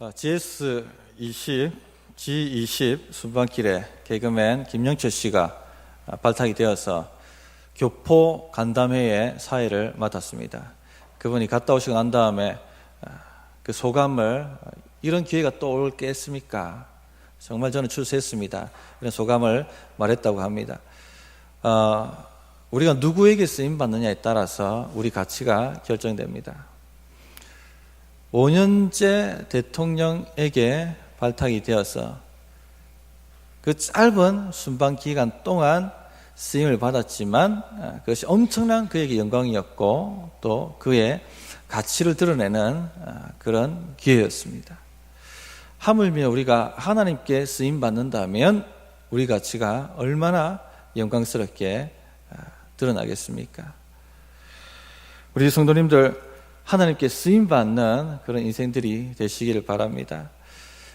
GS20, G20 순방길에 개그맨 김영철 씨가 발탁이 되어서 교포 간담회의 사회를 맡았습니다. 그분이 갔다 오시고 난 다음에 그 소감을 이런 기회가 또 올 게 있습니까? 정말 저는 출세했습니다. 이런 소감을 말했다고 합니다. 우리가 누구에게 쓰임받느냐에 따라서 우리 가치가 결정됩니다. 5년째 대통령에게 발탁이 되어서 그 짧은 순방 기간 동안 쓰임을 받았지만 그것이 엄청난 그에게 영광이었고 또 그의 가치를 드러내는 그런 기회였습니다. 하물며 우리가 하나님께 쓰임 받는다면 우리 가치가 얼마나 영광스럽게 드러나겠습니까? 우리 성도님들 하나님께 쓰임 받는 그런 인생들이 되시기를 바랍니다.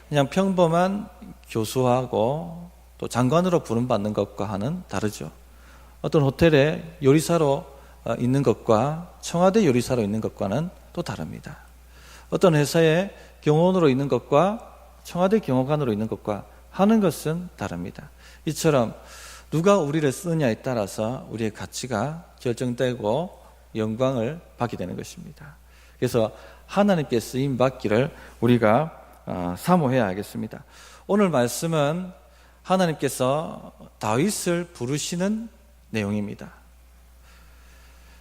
그냥 평범한 교수하고 또 장관으로 부름받는 것과 하는 다르죠. 어떤 호텔에 요리사로 있는 것과 청와대 요리사로 있는 것과는 또 다릅니다. 어떤 회사에 경호원으로 있는 것과 청와대 경호관으로 있는 것과 하는 것은 다릅니다. 이처럼 누가 우리를 쓰느냐에 따라서 우리의 가치가 결정되고 영광을 받게 되는 것입니다. 그래서 하나님께 쓰임 받기를 우리가 사모해야 하겠습니다. 오늘 말씀은 하나님께서 다윗을 부르시는 내용입니다.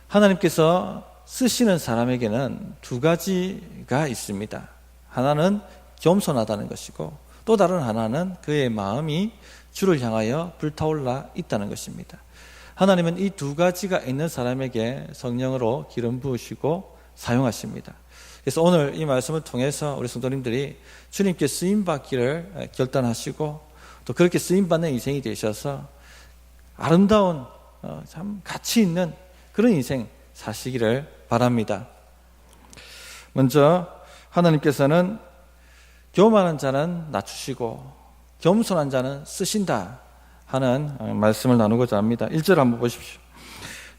하나님께서 쓰시는 사람에게는 두 가지가 있습니다. 하나는 겸손하다는 것이고 또 다른 하나는 그의 마음이 주를 향하여 불타올라 있다는 것입니다. 하나님은 이 두 가지가 있는 사람에게 성령으로 기름 부으시고 사용하십니다. 그래서 오늘 이 말씀을 통해서 우리 성도님들이 주님께 쓰임받기를 결단하시고 또 그렇게 쓰임받는 인생이 되셔서 아름다운 참 가치 있는 그런 인생 사시기를 바랍니다. 먼저 하나님께서는 교만한 자는 낮추시고 겸손한 자는 쓰신다 하는 말씀을 나누고자 합니다. 1절 한번 보십시오.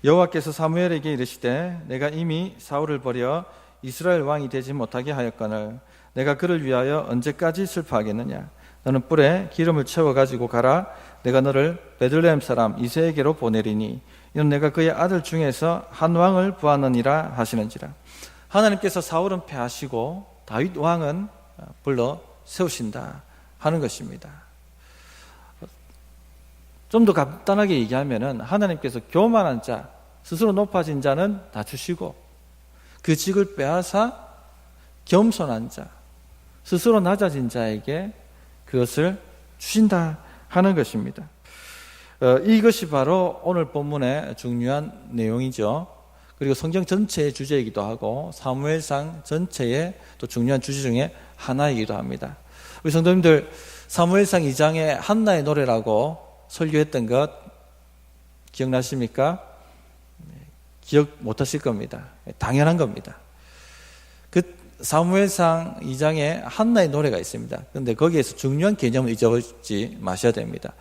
여호와께서 사무엘에게 이르시되 내가 이미 사울을 버려 이스라엘 왕이 되지 못하게 하였거늘 내가 그를 위하여 언제까지 슬퍼하겠느냐. 너는 뿔에 기름을 채워 가지고 가라. 내가 너를 베들레헴 사람 이새에게로 보내리니 이는 내가 그의 아들 중에서 한 왕을 부하느니라 하시는지라. 하나님께서 사울은 패하시고 다윗 왕은 불러 세우신다 하는 것입니다. 좀 더 간단하게 얘기하면은 하나님께서 교만한 자, 스스로 높아진 자는 낮추시고 그 직을 빼앗아 겸손한 자, 스스로 낮아진 자에게 그것을 주신다 하는 것입니다. 이것이 바로 오늘 본문의 중요한 내용이죠. 그리고 성경 전체의 주제이기도 하고 사무엘상 전체의 또 중요한 주제 중에 하나이기도 합니다. 우리 성도님들 사무엘상 2장에 한나의 노래라고 설교했던 것 기억나십니까? 기억 못하실 겁니다. 당연한 겁니다. 그 사무엘상 2장에 한나의 노래가 있습니다. 그런데 거기에서 중요한 개념을 잊어버리지 마셔야 됩니다.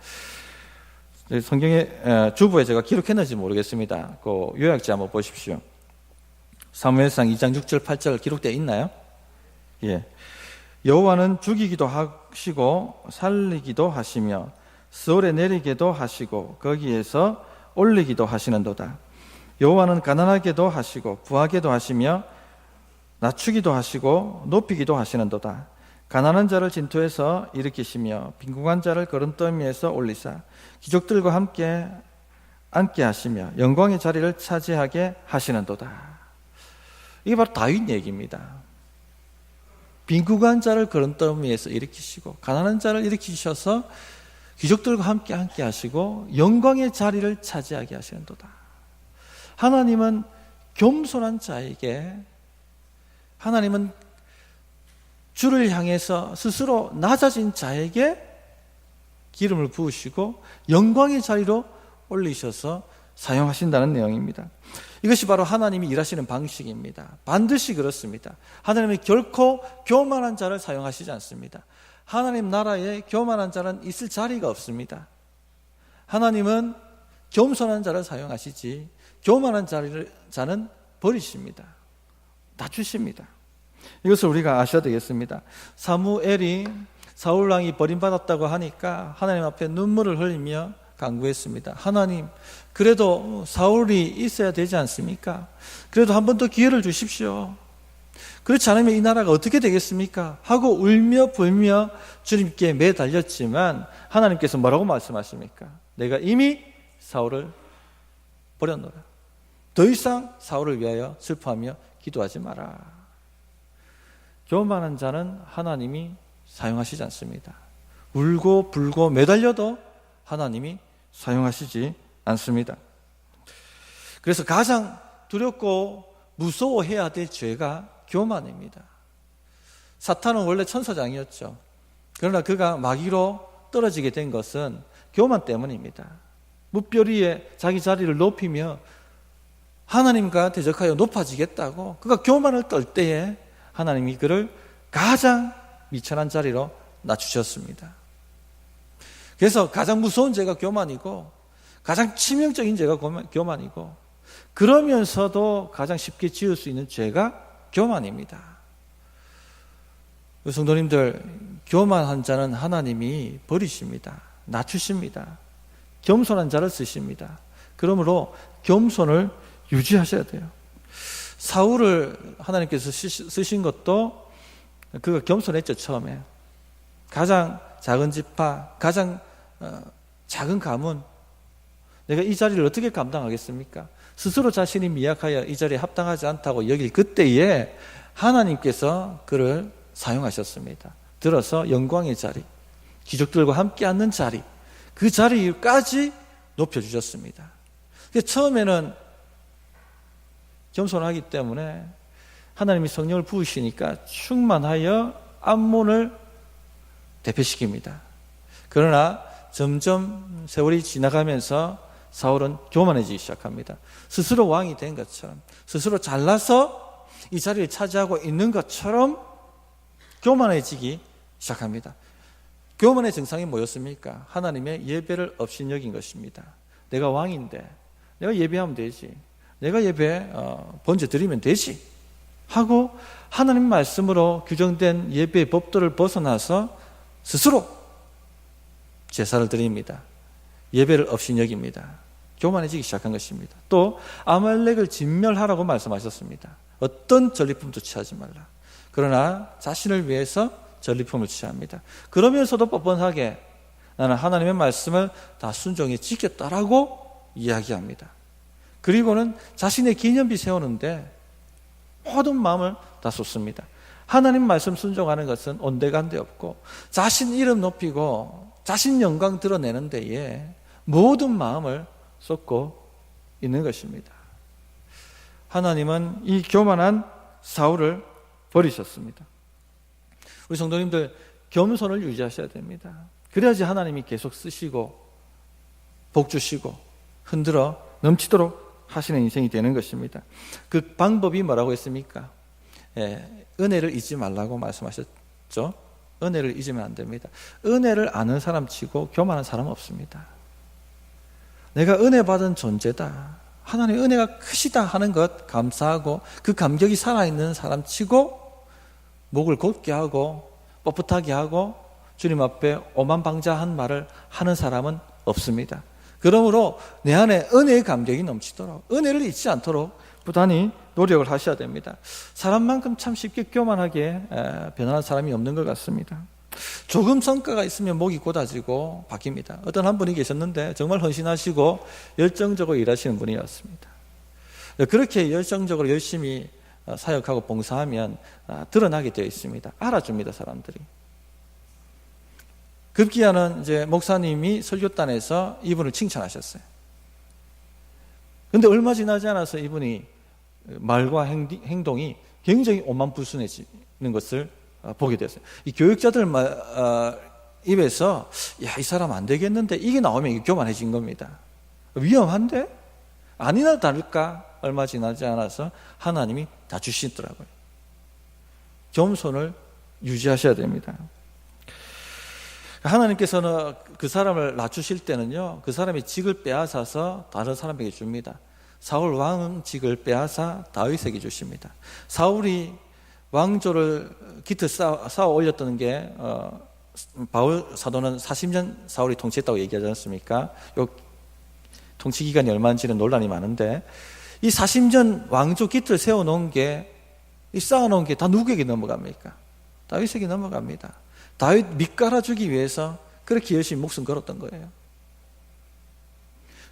성경의 주부에 제가 기록했는지 모르겠습니다. 그 요약지 한번 보십시오. 사무엘상 2장 6절 8절 기록되어 있나요? 예. 여호와는 죽이기도 하시고 살리기도 하시며 스올에 내리게도 하시고 거기에서 올리기도 하시는도다. 여호와는 가난하게도 하시고 부하게도 하시며 낮추기도 하시고 높이기도 하시는도다. 가난한 자를 진토에서 일으키시며 빈궁한 자를 거름더미에서 올리사 기족들과 함께 앉게 하시며 영광의 자리를 차지하게 하시는도다. 이게 바로 다윗 얘기입니다. 빈궁한 자를 거름더미에서 일으키시고 가난한 자를 일으키셔서 귀족들과 함께 하시고 영광의 자리를 차지하게 하시는도다. 하나님은 겸손한 자에게, 하나님은 주를 향해서 스스로 낮아진 자에게 기름을 부으시고 영광의 자리로 올리셔서 사용하신다는 내용입니다. 이것이 바로 하나님이 일하시는 방식입니다. 반드시 그렇습니다. 하나님은 결코 교만한 자를 사용하시지 않습니다. 하나님 나라에 교만한 자는 있을 자리가 없습니다. 하나님은 겸손한 자를 사용하시지 교만한 자는 버리십니다. 낮추십니다. 이것을 우리가 아셔야 되겠습니다. 사무엘이 사울 왕이 버림받았다고 하니까 하나님 앞에 눈물을 흘리며 간구했습니다. 하나님, 그래도 사울이 있어야 되지 않습니까? 그래도 한 번 더 기회를 주십시오. 그렇지 않으면 이 나라가 어떻게 되겠습니까? 하고 울며 불며 주님께 매달렸지만 하나님께서 뭐라고 말씀하십니까? 내가 이미 사울을 버렸노라. 더 이상 사울을 위하여 슬퍼하며 기도하지 마라. 교만한 자는 하나님이 사용하시지 않습니다. 울고 불고 매달려도 하나님이 사용하시지 않습니다. 그래서 가장 두렵고 무서워해야 될 죄가 교만입니다. 사탄은 원래 천사장이었죠. 그러나 그가 마귀로 떨어지게 된 것은 교만 때문입니다. 무뼈리에 자기 자리를 높이며 하나님과 대적하여 높아지겠다고 그가 교만을 떨 때에 하나님이 그를 가장 미천한 자리로 낮추셨습니다. 그래서 가장 무서운 죄가 교만이고 가장 치명적인 죄가 교만이고 그러면서도 가장 쉽게 지을 수 있는 죄가 교만입니다. 성도님들, 교만한 자는 하나님이 버리십니다. 낮추십니다. 겸손한 자를 쓰십니다. 그러므로 겸손을 유지하셔야 돼요. 사울을 하나님께서 쓰신 것도 그가 겸손했죠. 처음에 가장 작은 지파, 가장 작은 가문, 내가 이 자리를 어떻게 감당하겠습니까? 스스로 자신이 미약하여 이 자리에 합당하지 않다고 여길 그때에 하나님께서 그를 사용하셨습니다. 들어서 영광의 자리, 기족들과 함께 앉는 자리, 그 자리까지 높여주셨습니다. 처음에는 겸손하기 때문에 하나님이 성령을 부으시니까 충만하여 암몬을 대표시킵니다. 그러나 점점 세월이 지나가면서 사울은 교만해지기 시작합니다. 스스로 왕이 된 것처럼, 스스로 잘나서 이 자리를 차지하고 있는 것처럼 교만해지기 시작합니다. 교만의 증상이 뭐였습니까? 하나님의 예배를 업신여긴 것입니다. 내가 왕인데 내가 예배하면 되지, 내가 예배 번제 드리면 되지 하고 하나님 말씀으로 규정된 예배의 법도를 벗어나서 스스로 제사를 드립니다. 예배를 업신여깁니다. 교만해지기 시작한 것입니다. 또 아말렉을 진멸하라고 말씀하셨습니다. 어떤 전리품도 취하지 말라. 그러나 자신을 위해서 전리품을 취합니다. 그러면서도 뻔뻔하게 나는 하나님의 말씀을 다 순종해 지켰다라고 이야기합니다. 그리고는 자신의 기념비 세우는데 모든 마음을 다 쏟습니다. 하나님 말씀 순종하는 것은 온데간데 없고 자신 이름 높이고 자신 영광 드러내는 데에 모든 마음을 쏟고 있는 것입니다. 하나님은 이 교만한 사울을 버리셨습니다. 우리 성도님들, 겸손을 유지하셔야 됩니다. 그래야지 하나님이 계속 쓰시고 복 주시고 흔들어 넘치도록 하시는 인생이 되는 것입니다. 그 방법이 뭐라고 했습니까? 은혜를 잊지 말라고 말씀하셨죠. 은혜를 잊으면 안 됩니다. 은혜를 아는 사람 치고 교만한 사람은 없습니다. 내가 은혜 받은 존재다, 하나님의 은혜가 크시다 하는 것 감사하고 그 감격이 살아있는 사람 치고 목을 곧게 하고 뻣뻣하게 하고 주님 앞에 오만방자한 말을 하는 사람은 없습니다. 그러므로 내 안에 은혜의 감격이 넘치도록, 은혜를 잊지 않도록 부단히 노력을 하셔야 됩니다. 사람만큼 참 쉽게 교만하게 변하는 사람이 없는 것 같습니다. 조금 성과가 있으면 목이 곧아지고 바뀝니다. 어떤 한 분이 계셨는데 정말 헌신하시고 열정적으로 일하시는 분이었습니다. 그렇게 열정적으로 열심히 사역하고 봉사하면 드러나게 되어 있습니다. 알아줍니다, 사람들이. 급기야는 이제 목사님이 설교단에서 이분을 칭찬하셨어요. 그런데 얼마 지나지 않아서 이분이 말과 행동이 굉장히 오만불순해지는 것을 보게 됐어요. 이 교육자들 입에서 야, 이 사람 안 되겠는데 이게 나오면 이게 교만해진 겁니다. 위험한데? 아니나 다를까 얼마 지나지 않아서 하나님이 다 주시더라고요. 겸손을 유지하셔야 됩니다. 하나님께서는 그 사람을 낮추실 때는요, 그 사람의 직을 빼앗아서 다른 사람에게 줍니다. 사울 왕은 직을 빼앗아 다윗에게 주십니다. 사울이 왕조를 기틀 쌓아 올렸던 게 바울 사도는 40년 사울이 통치했다고 얘기하지 않습니까? 요 통치 기간이 얼마인지는 논란이 많은데 이 40년 왕조 기틀 세워놓은 게 이 쌓아놓은 게 다 누구에게 넘어갑니까? 다윗에게 넘어갑니다. 다윗 밑깔아주기 위해서 그렇게 열심히 목숨 걸었던 거예요.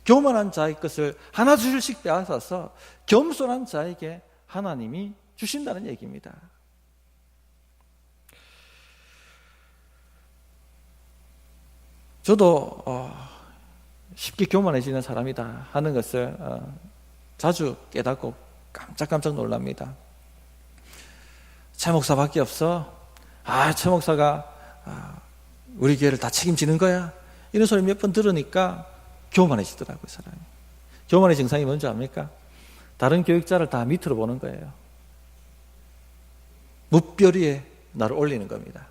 교만한 자의 것을 하나 둘씩 빼앗아서 겸손한 자에게 하나님이 주신다는 얘기입니다. 저도 쉽게 교만해지는 사람이다 하는 것을 자주 깨닫고 깜짝깜짝 놀랍니다. 최 목사밖에 없어. 최 목사가 우리 교회를 다 책임지는 거야. 이런 소리 몇 번 들으니까 교만해지더라고요, 사람이. 교만의 증상이 뭔지 압니까? 다른 교육자를 다 밑으로 보는 거예요. 무뼈리에 나를 올리는 겁니다.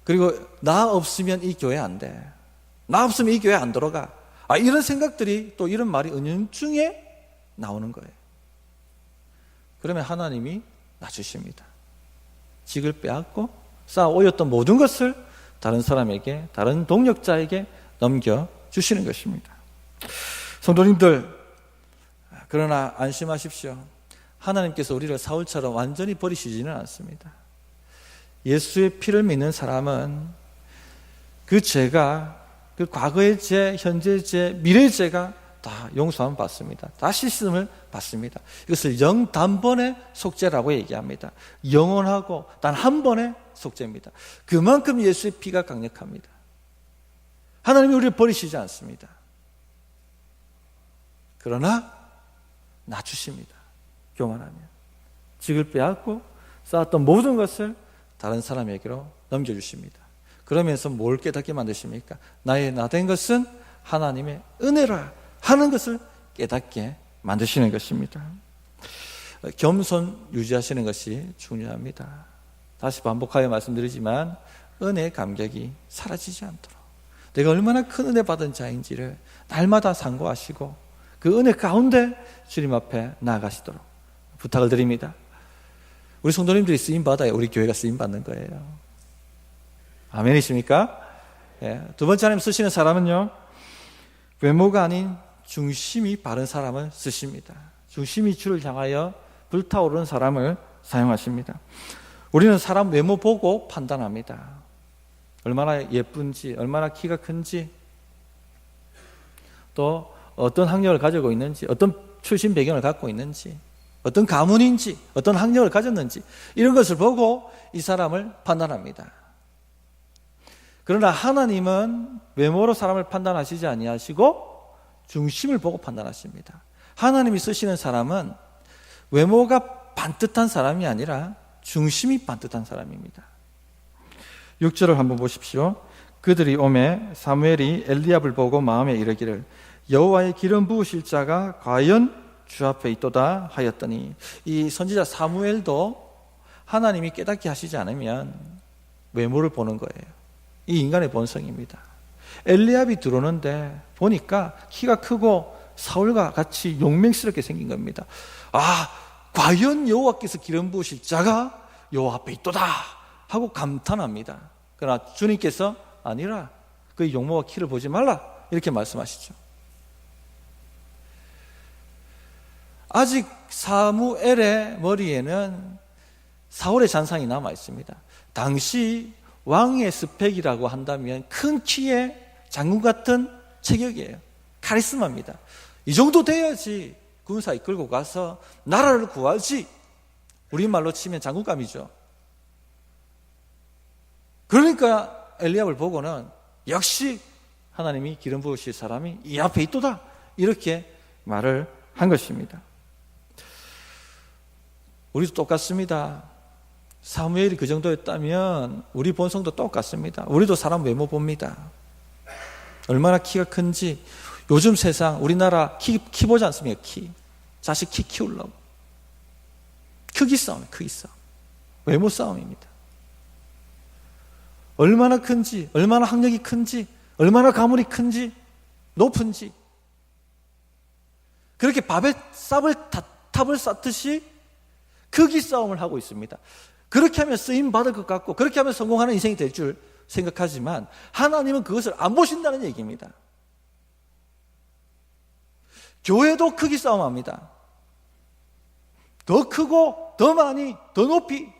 그리고 나 없으면 이 교회 안 돼. 나 없으면 이 교회 안 들어가. 이런 생각들이 또 이런 말이 은연중에 나오는 거예요. 그러면 하나님이 낮추십니다. 직을 빼앗고 쌓아 올렸던 모든 것을 다른 사람에게, 다른 동력자에게 넘겨주시는 것입니다. 성도님들, 그러나 안심하십시오. 하나님께서 우리를 사울처럼 완전히 버리시지는 않습니다. 예수의 피를 믿는 사람은 그 죄가, 그 과거의 죄, 현재의 죄, 미래의 죄가 다 용서함을 받습니다. 다 씻음을 받습니다. 이것을 영단번의 속죄라고 얘기합니다. 영원하고 단 한 번의 속죄입니다. 그만큼 예수의 피가 강력합니다. 하나님이 우리를 버리시지 않습니다. 그러나 낮추십니다. 교만하면 직을 빼앗고 쌓았던 모든 것을 다른 사람에게로 넘겨주십니다. 그러면서 뭘 깨닫게 만드십니까? 나의 나된 것은 하나님의 은혜라 하는 것을 깨닫게 만드시는 것입니다. 겸손 유지하시는 것이 중요합니다. 다시 반복하여 말씀드리지만 은혜의 감격이 사라지지 않도록 내가 얼마나 큰 은혜 받은 자인지를 날마다 상고하시고 그 은혜 가운데 주님 앞에 나아가시도록 부탁을 드립니다. 우리 성도님들이 쓰임받아야 우리 교회가 쓰임받는 거예요. 아멘이십니까? 두 번째 하나님 쓰시는 사람은요, 외모가 아닌 중심이 바른 사람을 쓰십니다. 중심이 주를 향하여 불타오르는 사람을 사용하십니다. 우리는 사람 외모 보고 판단합니다. 얼마나 예쁜지, 얼마나 키가 큰지, 또 어떤 학력을 가지고 있는지, 어떤 출신 배경을 갖고 있는지, 어떤 가문인지, 어떤 학력을 가졌는지 이런 것을 보고 이 사람을 판단합니다. 그러나 하나님은 외모로 사람을 판단하시지 아니하시고 중심을 보고 판단하십니다. 하나님이 쓰시는 사람은 외모가 반듯한 사람이 아니라 중심이 반듯한 사람입니다. 6절을 한번 보십시오. 그들이 오매 사무엘이 엘리압을 보고 마음에 이르기를 여호와의 기름 부으실 자가 과연 주 앞에 있도다 하였더니, 이 선지자 사무엘도 하나님이 깨닫게 하시지 않으면 외모를 보는 거예요. 이 인간의 본성입니다. 엘리압이 들어오는데 보니까 키가 크고 사울과 같이 용맹스럽게 생긴 겁니다. 과연 여호와께서 기름 부으실 자가 여호와 앞에 있도다 하고 감탄합니다. 그러나 주님께서 아니라 그의 용모와 키를 보지 말라 이렇게 말씀하시죠. 아직 사무엘의 머리에는 사울의 잔상이 남아 있습니다. 당시 왕의 스펙이라고 한다면 큰 키에 장군 같은 체격이에요. 카리스마입니다. 이 정도 돼야지 군사 이끌고 가서 나라를 구하지. 우리말로 치면 장군감이죠. 그러니까 엘리압을 보고는 역시 하나님이 기름 부으실 사람이 이 앞에 있도다 이렇게 말을 한 것입니다. 우리도 똑같습니다. 사무엘이 그 정도였다면 우리 본성도 똑같습니다. 우리도 사람 외모 봅니다. 얼마나 키가 큰지. 요즘 세상 우리나라 키 보지 않습니까? 자식 키 키우려고 크기 싸움이에요. 크기 싸움. 외모 싸움입니다. 얼마나 큰지, 얼마나 학력이 큰지, 얼마나 가문이 큰지, 높은지. 그렇게 탑을 쌓듯이 크기 싸움을 하고 있습니다. 그렇게 하면 쓰임 받을 것 같고 그렇게 하면 성공하는 인생이 될 줄 생각하지만 하나님은 그것을 안 보신다는 얘기입니다. 교회도 크기 싸움합니다. 더 크고 더 많이 더 높이.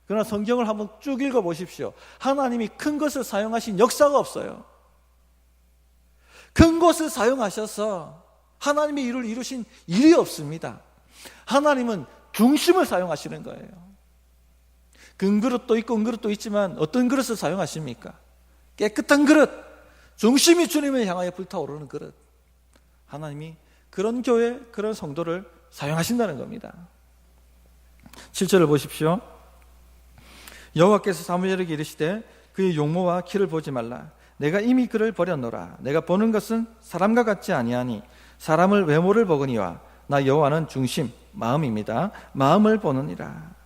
그러나 성경을 한번 쭉 읽어보십시오. 하나님이 큰 것을 사용하신 역사가 없어요. 큰 것을 사용하셔서 하나님의 일을 이루신 일이 없습니다. 하나님은 중심을 사용하시는 거예요. 큰 그릇도 있고 은 그릇도 있지만 어떤 그릇을 사용하십니까? 깨끗한 그릇, 중심이 주님을 향하여 불타오르는 그릇. 하나님이 그런 교회, 그런 성도를 사용하신다는 겁니다. 7절을 보십시오. 여호와께서 사무엘에게 이르시되 그의 용모와 키를 보지 말라. 내가 이미 그를 버렸노라. 내가 보는 것은 사람과 같지 아니하니 사람을 외모를 보거니와 나 여호와는 중심, 마음입니다. 마음을 보느니라.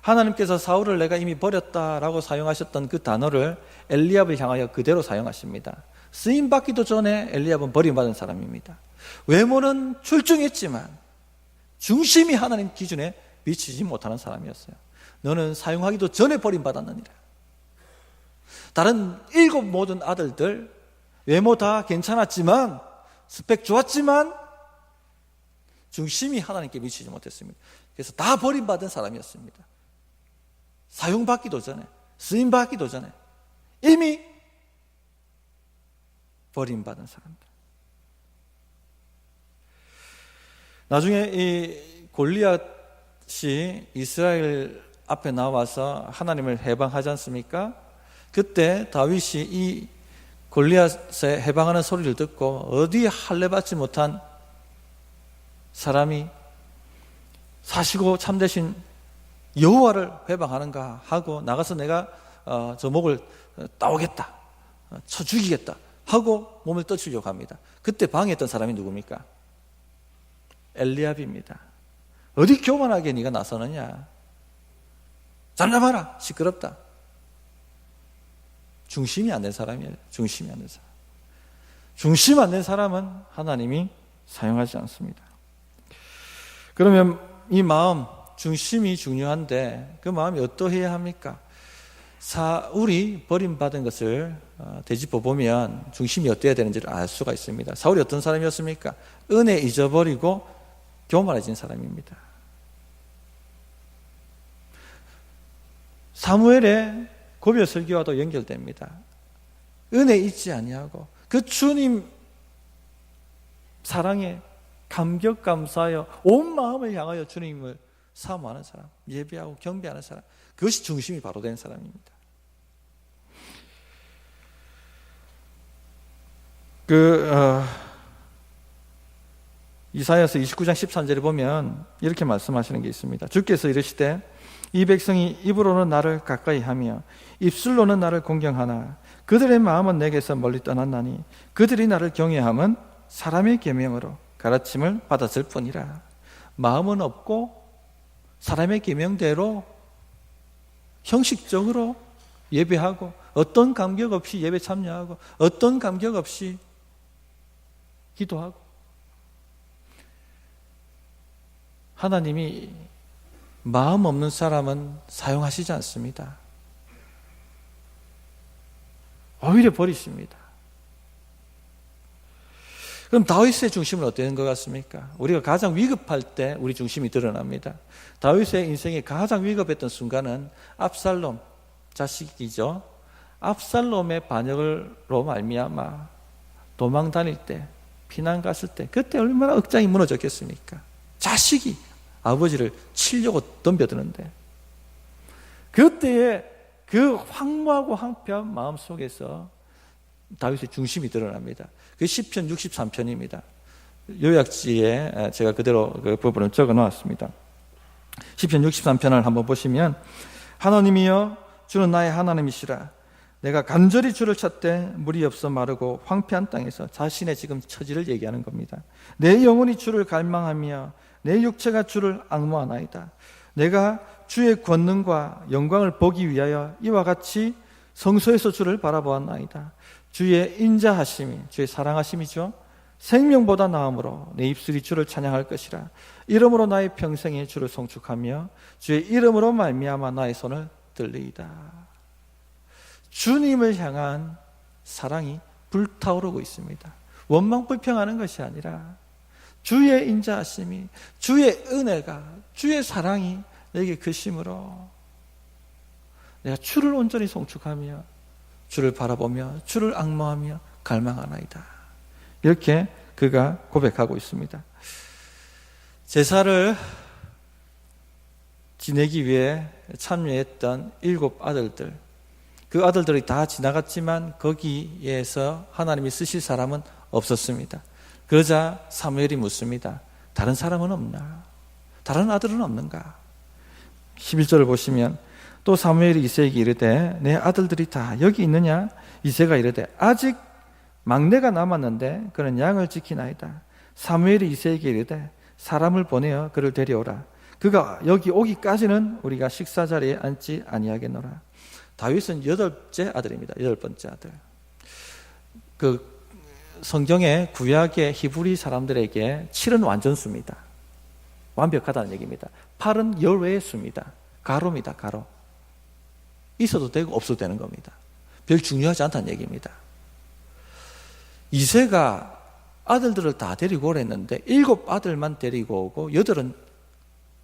하나님께서 사울을 내가 이미 버렸다라고 사용하셨던 그 단어를 엘리압을 향하여 그대로 사용하십니다. 쓰임받기도 전에 엘리압은 버림받은 사람입니다. 외모는 출중했지만 중심이 하나님 기준에 미치지 못하는 사람이었어요. 너는 사용하기도 전에 버림받았느니라. 다른 7 모든 아들들 외모 다 괜찮았지만 스펙 좋았지만 중심이 하나님께 미치지 못했습니다. 그래서 다 버림받은 사람이었습니다. 사용받기도 전에, 쓰임받기도 전에 이미 버림받은 사람들. 나중에 이 골리앗이 이스라엘 앞에 나와서 하나님을 해방하지 않습니까? 그때 다윗이 이 골리앗의 해방하는 소리를 듣고 어디 할례받지 못한 사람이 사시고 참되신 여호와를 해방하는가 하고 나가서 내가 저 목을 따오겠다, 쳐 죽이겠다 하고 몸을 떠치려고 합니다. 그때 방해했던 사람이 누굽니까? 엘리압입니다. 어디 교만하게 네가 나서느냐? 잠잠하라, 시끄럽다. 중심이 안 된 사람이에요. 중심이 안 된 사람. 중심 안 된 사람은 하나님이 사용하지 않습니다. 그러면 이 마음, 중심이 중요한데 그 마음이 어떠해야 합니까? 사울이 버림받은 것을 되짚어 보면 중심이 어떠해야 되는지를 알 수가 있습니다. 사울이 어떤 사람이었습니까? 은혜 잊어버리고 교만해진 사람입니다. 사무엘의 고별 설교와도 연결됩니다. 은혜 잊지 아니하고 그 주님 사랑에 감격 감사하여 온 마음을 향하여 주님을 사모하는 사람, 예배하고 경배하는 사람, 그것이 중심이 바로 된 사람입니다. 이사야서 29장 13절에 보면 이렇게 말씀하시는 게 있습니다. 주께서 이르시되 이 백성이 입으로는 나를 가까이 하며 입술로는 나를 공경하나 그들의 마음은 내게서 멀리 떠났나니 그들이 나를 경외함은 사람의 계명으로 가르침을 받았을 뿐이라. 마음은 없고 사람의 계명대로 형식적으로 예배하고 어떤 감격 없이 예배 참여하고 어떤 감격 없이 기도하고 하나님이 마음 없는 사람은 사용하시지 않습니다. 오히려 버리십니다. 그럼 다윗의 중심은 어떤 것 같습니까? 우리가 가장 위급할 때 우리 중심이 드러납니다. 다윗의 인생이 가장 위급했던 순간은 압살롬 자식이죠. 압살롬의 반역으로 말미암아 도망 다닐 때, 피난 갔을 때 그때 얼마나 억장이 무너졌겠습니까? 자식이 아버지를 치려고 덤벼드는데 그때의 그 황무하고 황폐한 마음속에서 다윗의 중심이 드러납니다. 그 시편 63편입니다. 요약지에 제가 그대로 그 부분을 적어 놓았습니다. 시편 63편을 한번 보시면 하나님이여 주는 나의 하나님이시라. 내가 간절히 주를 찾되 물이 없어 마르고 황폐한 땅에서 자신의 지금 처지를 얘기하는 겁니다. 내 영혼이 주를 갈망하며 내 육체가 주를 앙모하나이다. 내가 주의 권능과 영광을 보기 위하여 이와 같이 성소에서 주를 바라보았나이다. 주의 인자하심이, 주의 사랑하심이죠. 생명보다 나음으로 내 입술이 주를 찬양할 것이라. 이름으로 나의 평생에 주를 송축하며 주의 이름으로 말미암아 나의 손을 들리이다. 주님을 향한 사랑이 불타오르고 있습니다. 원망 불평하는 것이 아니라 주의 인자하심이, 주의 은혜가, 주의 사랑이 내게 크심으로 내가 주를 온전히 송축하며 주를 바라보며 주를 앙모하며 갈망하나이다. 이렇게 그가 고백하고 있습니다. 제사를 지내기 위해 참여했던 7 아들들, 그 아들들이 다 지나갔지만 거기에서 하나님이 쓰실 사람은 없었습니다. 그러자 사무엘이 묻습니다. 다른 사람은 없나? 다른 아들은 없는가? 11절을 보시면 또 사무엘이 이새에게 이르되 내 아들들이 다 여기 있느냐? 이새가 이르되 아직 막내가 남았는데 그는 양을 지키나이다. 사무엘이 이새에게 이르되 사람을 보내어 그를 데려오라. 그가 여기 오기까지는 우리가 식사 자리에 앉지 아니하겠노라. 다윗은 8째 아들입니다. 8번째 아들. 그 성경의 구약의 히브리 사람들에게 7은 완전수입니다. 완벽하다는 얘기입니다. 8은 열외의 수입니다. 가로입니다. 가로. 있어도 되고 없어도 되는 겁니다. 별 중요하지 않다는 얘기입니다. 이새가 아들들을 다 데리고 오랬는데 7 아들만 데리고 오고 8은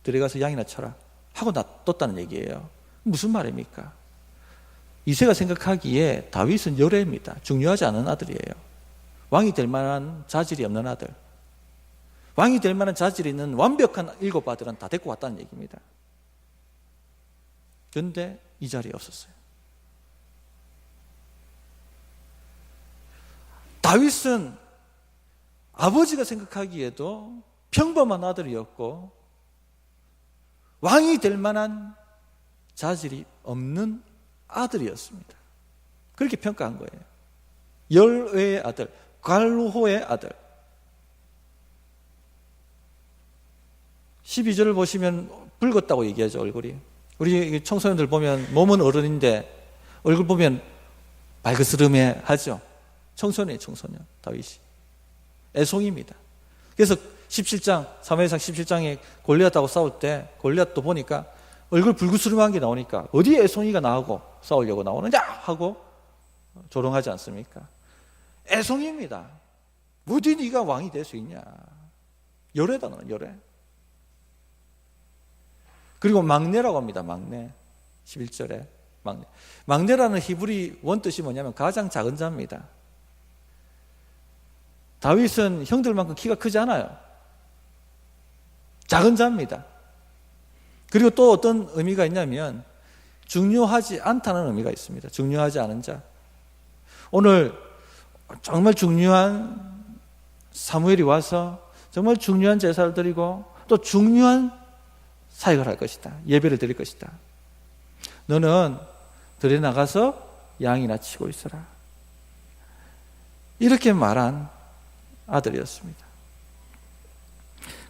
들어가서 양이나 쳐라 하고 놔뒀다는 얘기예요. 무슨 말입니까? 이새가 생각하기에 다윗은 열애입니다. 중요하지 않은 아들이에요. 왕이 될 만한 자질이 없는 아들, 왕이 될 만한 자질이 있는 완벽한 7 아들은 다 데리고 왔다는 얘기입니다. 그런데 이 자리에 없었어요. 다윗은 아버지가 생각하기에도 평범한 아들이었고 왕이 될 만한 자질이 없는 아들이었습니다. 그렇게 평가한 거예요. 열외의 아들, 갈루호의 아들. 12절을 보시면 붉었다고 얘기하죠, 얼굴이. 우리 청소년들 보면 몸은 어른인데 얼굴 보면 발그스름해 하죠. 청소년이에요, 청소년. 다윗이 애송입니다. 그래서 17장 사무엘상 17장에 골리앗하고 싸울 때 골리앗도 보니까 얼굴 불구스름한 게 나오니까 어디에 애송이가 나오고 싸우려고 나오느냐 하고 조롱하지 않습니까? 애송입니다. 어디 네가 왕이 될 수 있냐. 열애다, 너는 열애. 그리고 막내라고 합니다. 막내. 11절에 막내. 막내라는 히브리 원뜻이 뭐냐면 가장 작은 자입니다. 다윗은 형들만큼 키가 크지 않아요. 작은 자입니다. 그리고 또 어떤 의미가 있냐면 중요하지 않다는 의미가 있습니다. 중요하지 않은 자. 오늘 정말 중요한 사무엘이 와서 정말 중요한 제사를 드리고 또 중요한 사역을 할 것이다. 예배를 드릴 것이다. 너는 들에 나가서 양이나 치고 있어라. 이렇게 말한 아들이었습니다.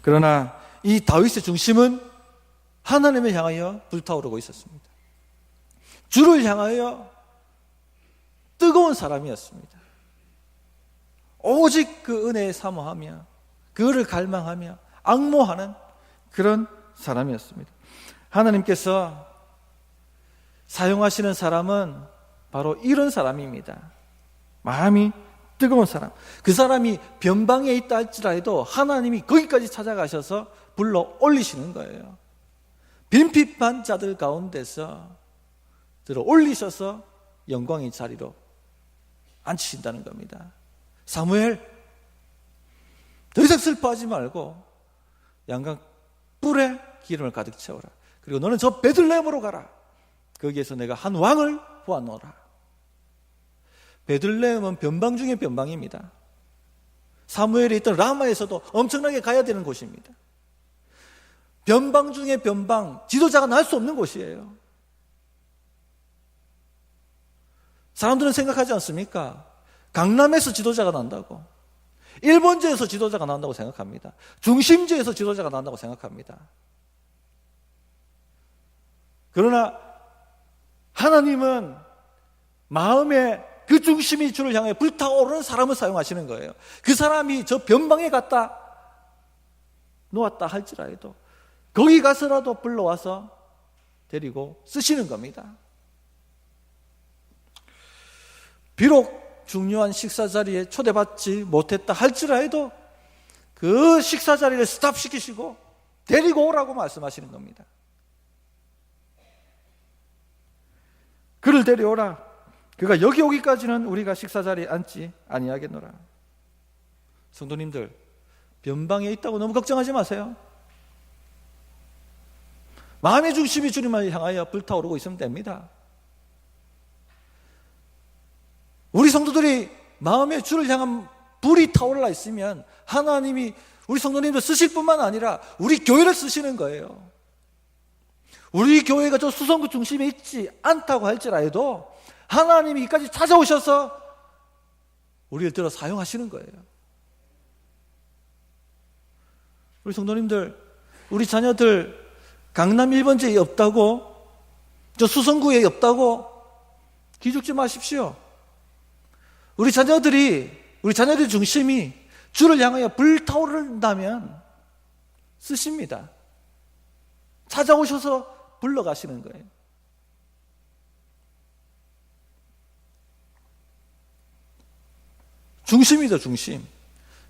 그러나 이 다윗의 중심은 하나님을 향하여 불타오르고 있었습니다. 주를 향하여 뜨거운 사람이었습니다. 오직 그 은혜에 사모하며 그를 갈망하며 앙모하는 그런 사람이었습니다. 하나님께서 사용하시는 사람은 바로 이런 사람입니다. 마음이 뜨거운 사람. 그 사람이 변방에 있다 할지라도 하나님이 거기까지 찾아가셔서 불러 올리시는 거예요. 빈핍한 자들 가운데서 들어 올리셔서 영광의 자리로 앉히신다는 겁니다. 사무엘, 더 이상 슬퍼하지 말고 양각 뿔에 기름을 가득 채워라. 그리고 너는 저 베들레헴으로 가라. 거기에서 내가 한 왕을 보아노라. 베들레헴은 변방 중의 변방입니다. 사무엘이 있던 라마에서도 엄청나게 가야 되는 곳입니다. 변방 중의 변방, 지도자가 날 수 없는 곳이에요. 사람들은 생각하지 않습니까? 강남에서 지도자가 난다고, 일본제에서 지도자가 난다고 생각합니다. 중심지에서 지도자가 난다고 생각합니다. 그러나 하나님은 마음에 그 중심이 주를 향해 불타오르는 사람을 사용하시는 거예요. 그 사람이 저 변방에 갔다 놓았다 할지라도 거기 가서라도 불러와서 데리고 쓰시는 겁니다. 비록 중요한 식사 자리에 초대받지 못했다 할지라도 그 식사 자리를 스탑시키시고 데리고 오라고 말씀하시는 겁니다. 그를 데려오라. 그가 여기 오기까지는 우리가 식사 자리에 앉지 아니하겠노라. 성도님들, 변방에 있다고 너무 걱정하지 마세요. 마음의 중심이 주님을 향하여 불타오르고 있으면 됩니다. 우리 성도들이 마음에 주를 향한 불이 타올라 있으면 하나님이 우리 성도님들 쓰실 뿐만 아니라 우리 교회를 쓰시는 거예요. 우리 교회가 저 수성구 중심에 있지 않다고 할지라도 하나님이 여기까지 찾아오셔서 우리를 들어 사용하시는 거예요. 우리 성도님들, 우리 자녀들 강남 1번지에 없다고, 저 수성구에 없다고 기죽지 마십시오. 우리 자녀들의 중심이 주를 향하여 불타오른다면 쓰십니다. 찾아오셔서 불러가시는 거예요. 중심이죠, 중심.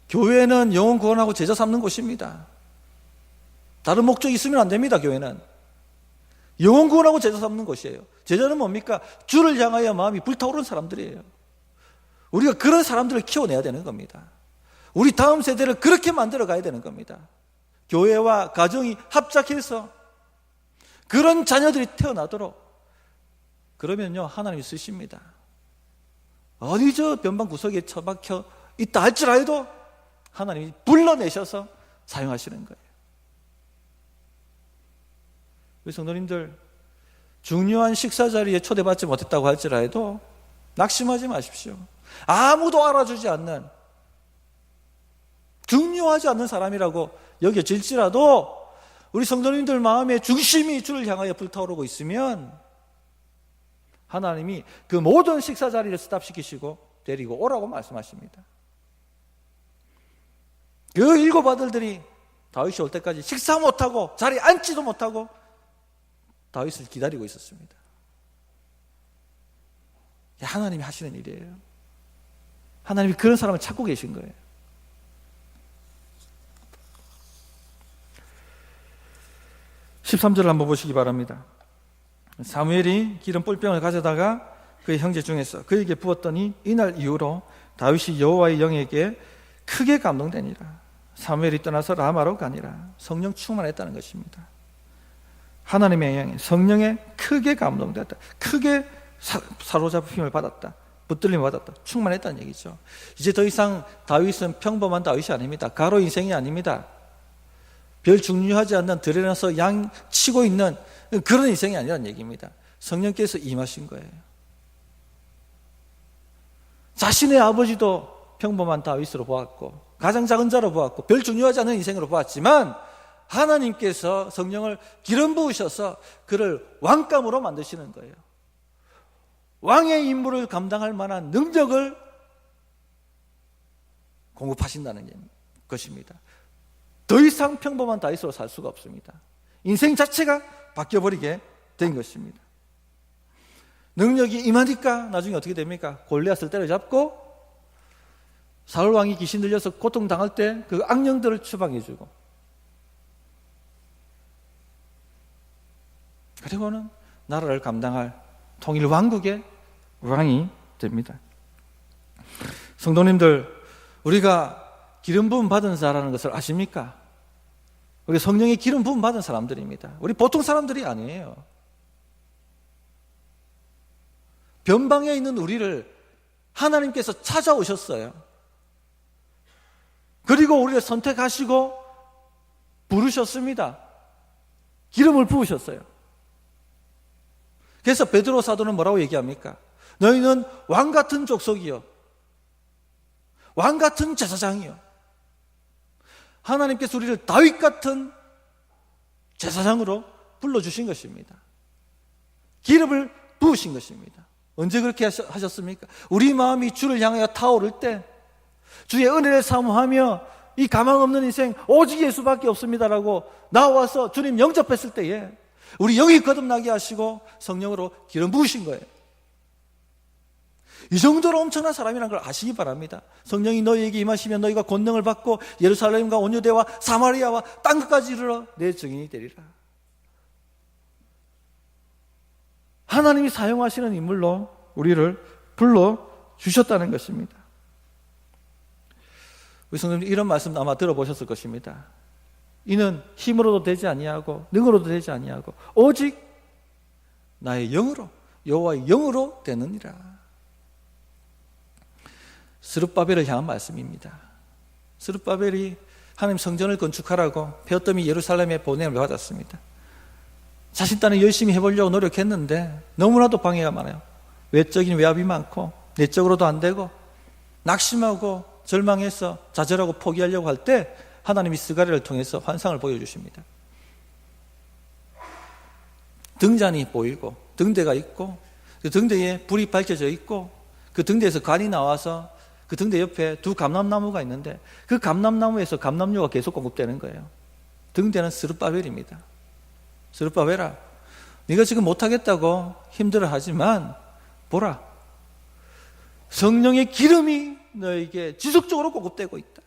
교회는 영혼 구원하고 제자 삼는 곳입니다. 다른 목적이 있으면 안 됩니다. 교회는 영혼 구원하고 제자 삼는 곳이에요. 제자는 뭡니까? 주를 향하여 마음이 불타오르는 사람들이에요. 우리가 그런 사람들을 키워내야 되는 겁니다. 우리 다음 세대를 그렇게 만들어 가야 되는 겁니다. 교회와 가정이 합작해서 그런 자녀들이 태어나도록, 그러면요 하나님이 쓰십니다. 어디 저 변방 구석에 처박혀 있다 할지라도 하나님이 불러내셔서 사용하시는 거예요. 우리 성도님들, 중요한 식사 자리에 초대받지 못했다고 할지라도 낙심하지 마십시오. 아무도 알아주지 않는, 중요하지 않는 사람이라고 여겨질지라도 우리 성도님들 마음의 중심이 주를 향하여 불타오르고 있으면 하나님이 그 모든 식사 자리를 스탑시키시고 데리고 오라고 말씀하십니다. 그 7 아들들이 다윗이 올 때까지 식사 못하고 자리에 앉지도 못하고 다윗을 기다리고 있었습니다. 하나님이 하시는 일이에요. 하나님이 그런 사람을 찾고 계신 거예요. (13절을) 한번 보시기 바랍니다. 사무엘이 기름 뿔병을 가져다가 그의 형제 중에서 그에게 부었더니 이날 이후로 다윗이 여호와의 영에게 크게 감동되니라. 사무엘이 떠나서 라마로 가니라. 성령 충만했다는 것입니다. 하나님의 영에, 성령에 크게 감동되었다. 크게 사로잡힘을 받았다. 붙들림을 받았다. 충만했다는 얘기죠. 이제 더 이상 다윗은 평범한 다윗이 아닙니다. 가로 인생이 아닙니다. 별 중요하지 않는 들에 나서 양 치고 있는 그런 인생이 아니라는 얘기입니다. 성령께서 임하신 거예요. 자신의 아버지도 평범한 다윗으로 보았고 가장 작은 자로 보았고 별 중요하지 않은 인생으로 보았지만 하나님께서 성령을 기름 부으셔서 그를 왕감으로 만드시는 거예요. 왕의 임무를 감당할 만한 능력을 공급하신다는 것입니다. 더 이상 평범한 다윗으로 살 수가 없습니다. 인생 자체가 바뀌어버리게 된 것입니다. 능력이 임하니까 나중에 어떻게 됩니까? 골리앗을 때려잡고 사울 왕이 귀신 들려서 고통당할 때 그 악령들을 추방해주고, 그리고는 나라를 감당할 통일 왕국의 왕이 됩니다. 성도님들, 우리가 기름 부음 받은 자라는 것을 아십니까? 우리 성령의 기름 부음 받은 사람들입니다. 우리 보통 사람들이 아니에요. 변방에 있는 우리를 하나님께서 찾아오셨어요. 그리고 우리를 선택하시고 부르셨습니다. 기름을 부으셨어요. 그래서 베드로 사도는 뭐라고 얘기합니까? 너희는 왕같은 족속이요, 왕같은 제사장이요. 하나님께서 우리를 다윗 같은 제사장으로 불러주신 것입니다. 기름을 부으신 것입니다. 언제 그렇게 하셨습니까? 우리 마음이 주를 향하여 타오를 때, 주의 은혜를 사모하며 이 가망 없는 인생 오직 예수밖에 없습니다라고 나와서 주님 영접했을 때에 우리 영이 거듭나게 하시고 성령으로 기름 부으신 거예요. 이 정도로 엄청난 사람이라는 걸 아시기 바랍니다. 성령이 너희에게 임하시면 너희가 권능을 받고 예루살렘과 온 유대와 사마리아와 땅 끝까지 이르러 내 증인이 되리라. 하나님이 사용하시는 인물로 우리를 불러주셨다는 것입니다. 우리 성도님 이런 말씀 아마 들어보셨을 것입니다. 이는 힘으로도 되지 아니하고 능으로도 되지 아니하고 오직 나의 영으로 여호와의 영으로 되느니라. 스룹바벨을 향한 말씀입니다. 스룹바벨이 하나님 성전을 건축하라고 베어더미 예루살렘에 보냄을 받았습니다. 자신 딴에 열심히 해보려고 노력했는데 너무나도 방해가 많아요. 외적인 외압이 많고 내적으로도 안 되고 낙심하고 절망해서 좌절하고 포기하려고 할 때 하나님이 스가랴를 통해서 환상을 보여주십니다. 등잔이 보이고 등대가 있고 그 등대에 불이 밝혀져 있고 그 등대에서 관이 나와서 그 등대 옆에 두 감람나무가 있는데 그 감람나무에서 감람류가 계속 공급되는 거예요. 등대는 스룹바벨입니다. 스룹바벨아, 네가 지금 못하겠다고 힘들어하지만 보라, 성령의 기름이 너에게 지속적으로 공급되고 있다.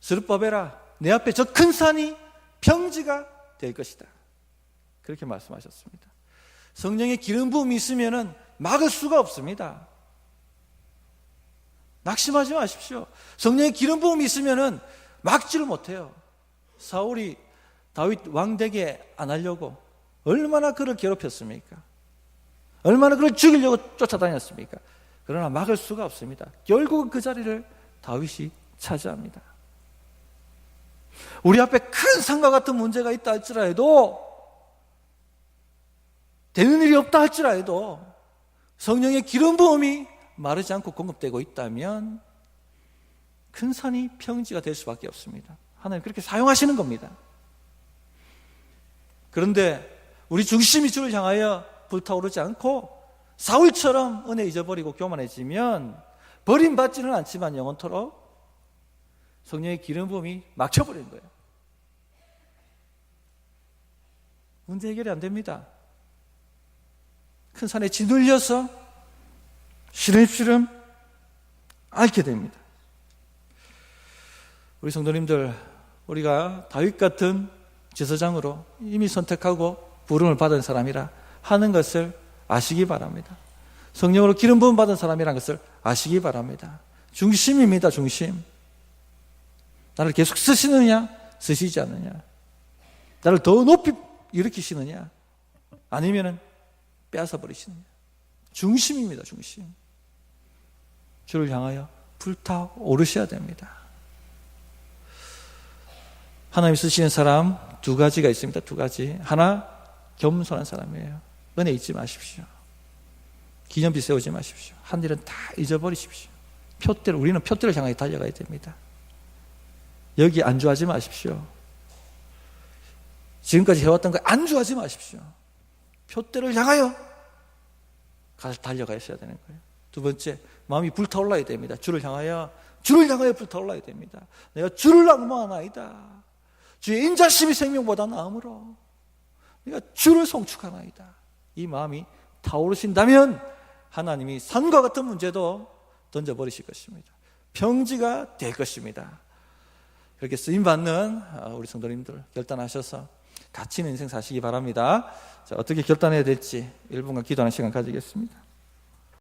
스룹바벨아, 내 앞에 저 큰 산이 평지가 될 것이다. 그렇게 말씀하셨습니다. 성령의 기름 부음이 있으면 막을 수가 없습니다. 낙심하지 마십시오. 성령의 기름 부음이 있으면 막지를 못해요. 사울이 다윗 왕 되게 안 하려고 얼마나 그를 괴롭혔습니까? 얼마나 그를 죽이려고 쫓아다녔습니까? 그러나 막을 수가 없습니다. 결국은 그 자리를 다윗이 차지합니다. 우리 앞에 큰 산과 같은 문제가 있다 할지라도, 되는 일이 없다 할지라도 성령의 기름 부음이 마르지 않고 공급되고 있다면 큰 산이 평지가 될 수밖에 없습니다. 하나님 그렇게 사용하시는 겁니다. 그런데 우리 중심이 주를 향하여 불타오르지 않고 사울처럼 은혜 잊어버리고 교만해지면 버림받지는 않지만 영원토록 성령의 기름 부음이 막혀버리는 거예요. 문제 해결이 안 됩니다. 큰 산에 짓눌려서 시름시름 앓게 됩니다. 우리 성도님들, 우리가 다윗 같은 제사장으로 이미 선택하고 부름을 받은 사람이라 하는 것을 아시기 바랍니다. 성령으로 기름 부음 받은 사람이라는 것을 아시기 바랍니다. 중심입니다. 중심. 나를 계속 쓰시느냐 쓰시지 않느냐, 나를 더 높이 일으키시느냐 아니면 빼앗아 버리시느냐. 중심입니다. 중심. 주를 향하여 불타오르셔야 됩니다. 하나님 쓰시는 사람 두 가지가 있습니다. 두 가지. 하나, 겸손한 사람이에요. 은혜 잊지 마십시오. 기념비 세우지 마십시오. 한 일은 다 잊어버리십시오. 우리는 표대를 향하여 달려가야 됩니다. 여기 안주하지 마십시오. 지금까지 해왔던 거에 안주하지 마십시오. 표대를 향하여 달려가셔야 되는 거예요. 두 번째, 마음이 불타올라야 됩니다. 주를 향하여 불타올라야 됩니다. 내가 주를 낭만하나이다. 주의 인자심이 생명보다 나음으로 내가 주를 송축하나이다. 이 마음이 타오르신다면 하나님이 산과 같은 문제도 던져버리실 것입니다. 평지가 될 것입니다. 그렇게 쓰임받는 우리 성도님들 결단하셔서 가치 있는 인생 사시기 바랍니다. 자, 어떻게 결단해야 될지 1분간 기도하는 시간 가지겠습니다.